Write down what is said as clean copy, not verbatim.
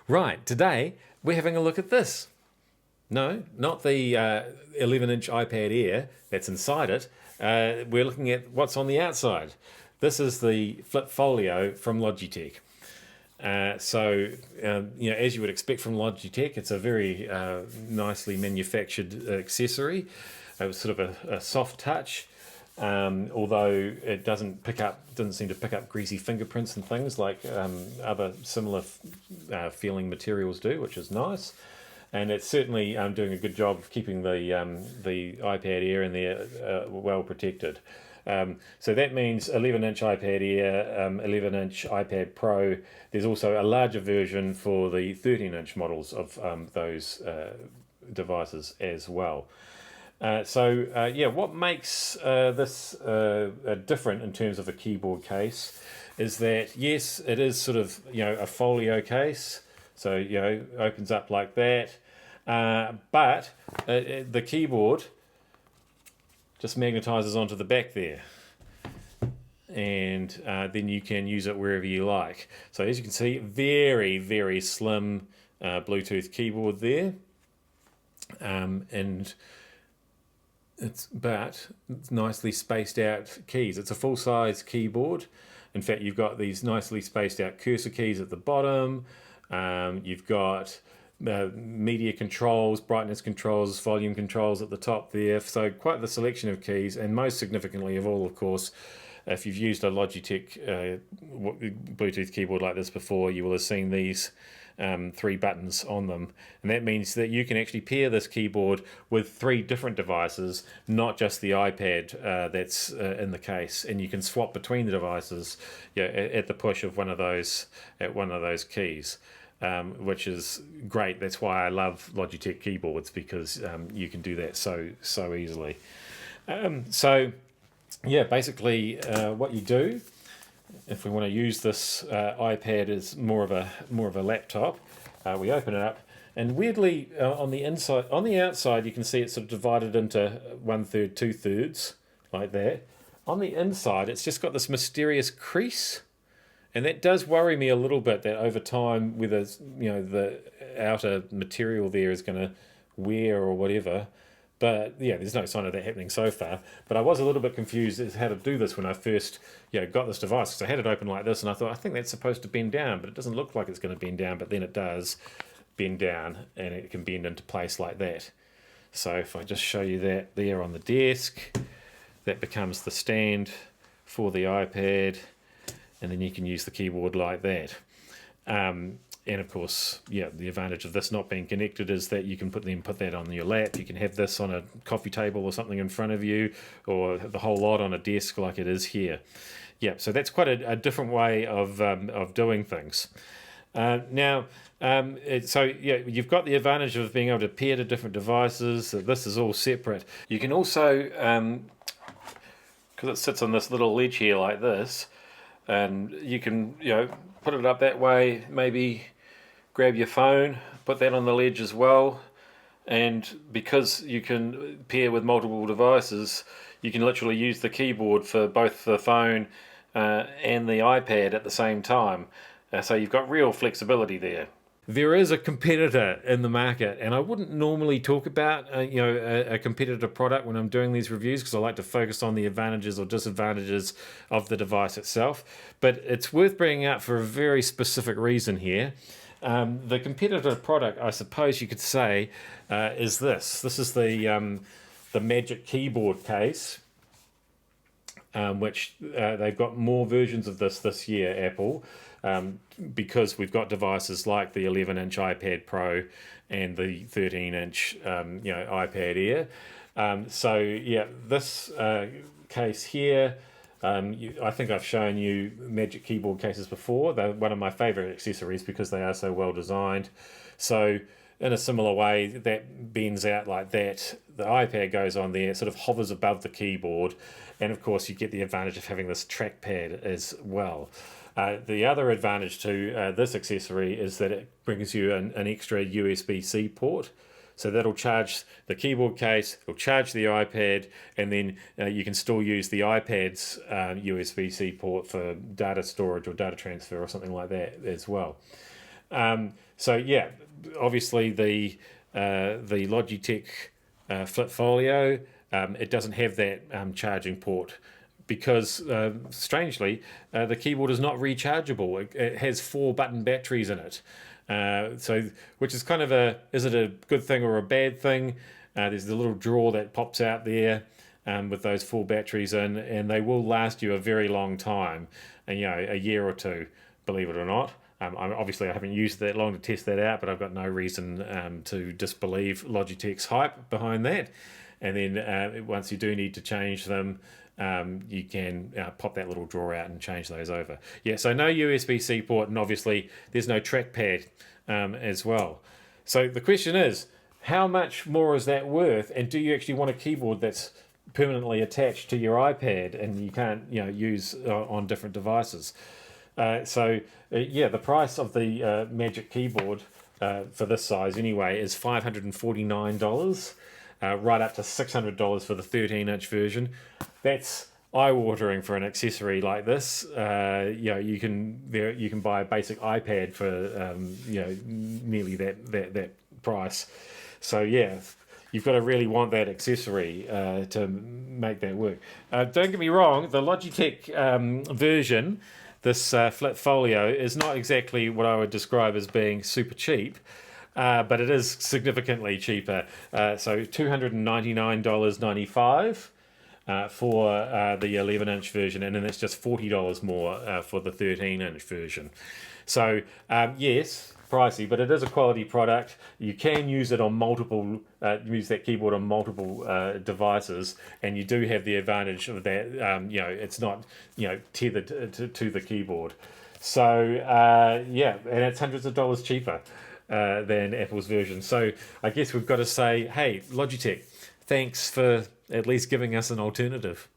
Right, today we're having a look at this. No, not the 11-inch iPad Air that's inside it. We're looking at what's on the outside. This is the Flip Folio from Logitech. As you would expect from Logitech, it's a very nicely manufactured accessory. It was sort of a soft touch, although it doesn't seem to pick up greasy fingerprints and things like other similar feeling materials do, which is nice. And it's certainly doing a good job of keeping the iPad Air in there well protected. So that means 11-inch iPad Air, 11-inch iPad Pro. There's also a larger version for the 13-inch models of those devices as well. What makes this different in terms of a keyboard case is that, yes, it is sort of, a folio case. So, opens up like that. But the keyboard just magnetizes onto the back there. And then you can use it wherever you like. So as you can see, very, very slim Bluetooth keyboard there. It's nicely spaced out keys. It's a full-size keyboard. In fact, you've got these nicely spaced out cursor keys at the bottom. You've got media controls, brightness controls, volume controls at the top there. So quite the selection of keys, and most significantly of all, of course, if you've used a Logitech Bluetooth keyboard like this before, you will have seen these 3 buttons on them. And that means that you can actually pair this keyboard with 3 different devices, not just the iPad that's in the case. And you can swap between the devices at the push of one of those keys. Which is great. That's why I love Logitech keyboards, because you can do that so easily. Basically, what you do, if we want to use this iPad as more of a laptop, we open it up, and weirdly on the outside, you can see it's sort of divided into 1/3, 2/3, like that. On the inside, it's just got this mysterious crease. And that does worry me a little bit, that over time, whether the outer material there is going to wear or whatever. But yeah, there's no sign of that happening so far. But I was a little bit confused as how to do this when I first got this device, because I had it open like this, and I thought, I think that's supposed to bend down, but it doesn't look like it's going to bend down. But then it does bend down, and it can bend into place like that. So if I just show you that there on the desk, that becomes the stand for the iPad. And then you can use the keyboard like that. And of course, the advantage of this not being connected is that you can put that on your lap. You can have this on a coffee table or something in front of you, or the whole lot on a desk like it is here. So that's quite a different way of doing things. You've got the advantage of being able to pair to different devices. So this is all separate. You can also, because it sits on this little ledge here like this, and you can put it up that way, maybe grab your phone, put that on the ledge as well. And because you can pair with multiple devices, you can literally use the keyboard for both the phone and the iPad at the same time. So you've got real flexibility there. There is a competitor in the market, and I wouldn't normally talk about a competitor product when I'm doing these reviews, because I like to focus on the advantages or disadvantages of the device itself. But it's worth bringing up for a very specific reason here. The competitor product, I suppose you could say, is this. This is the Magic Keyboard case, which they've got more versions of this year, Apple. Because we've got devices like the 11-inch iPad Pro and the 13-inch iPad Air. This case here, I think I've shown you Magic Keyboard cases before. They're one of my favorite accessories because they are so well designed. So in a similar way, that bends out like that. The iPad goes on there, it sort of hovers above the keyboard, and of course you get the advantage of having this trackpad as well. The other advantage to this accessory is that it brings you an extra USB-C port. So that'll charge the keyboard case, it'll charge the iPad, and then you can still use the iPad's USB-C port for data storage or data transfer or something like that as well. So yeah, obviously the Logitech Flip Folio, it doesn't have that charging port because strangely the keyboard is not rechargeable. It has 4 button batteries in it. So, which is kind of is it a good thing or a bad thing? There's the little drawer that pops out there with those 4 batteries in, and they will last you a very long time, and a year or two, believe it or not. Obviously, I haven't used that long to test that out, but I've got no reason to disbelieve Logitech's hype behind that. And then once you do need to change them, you can pop that little drawer out and change those over. Yeah, so no USB-C port, and obviously there's no trackpad as well. So the question is, how much more is that worth? And do you actually want a keyboard that's permanently attached to your iPad and you can't use on different devices? Yeah, the price of the Magic Keyboard for this size anyway is $549, right up to $600 for the 13-inch version. That's eye-watering for an accessory like this. You can buy a basic iPad for nearly that price. So yeah, you've got to really want that accessory to make that work. Don't get me wrong, the Logitech version, this Flip Folio, is not exactly what I would describe as being super cheap, but it is significantly cheaper. So $299.95 for the 11-inch version, and then it's just $40 more for the 13-inch version. So yes, pricey, but it is a quality product. You can use it on multiple, use that keyboard on multiple devices, and you do have the advantage of that. It's not tethered to the keyboard. So yeah, and it's hundreds of dollars cheaper than Apple's version. So I guess we've got to say, hey, Logitech, thanks for at least giving us an alternative.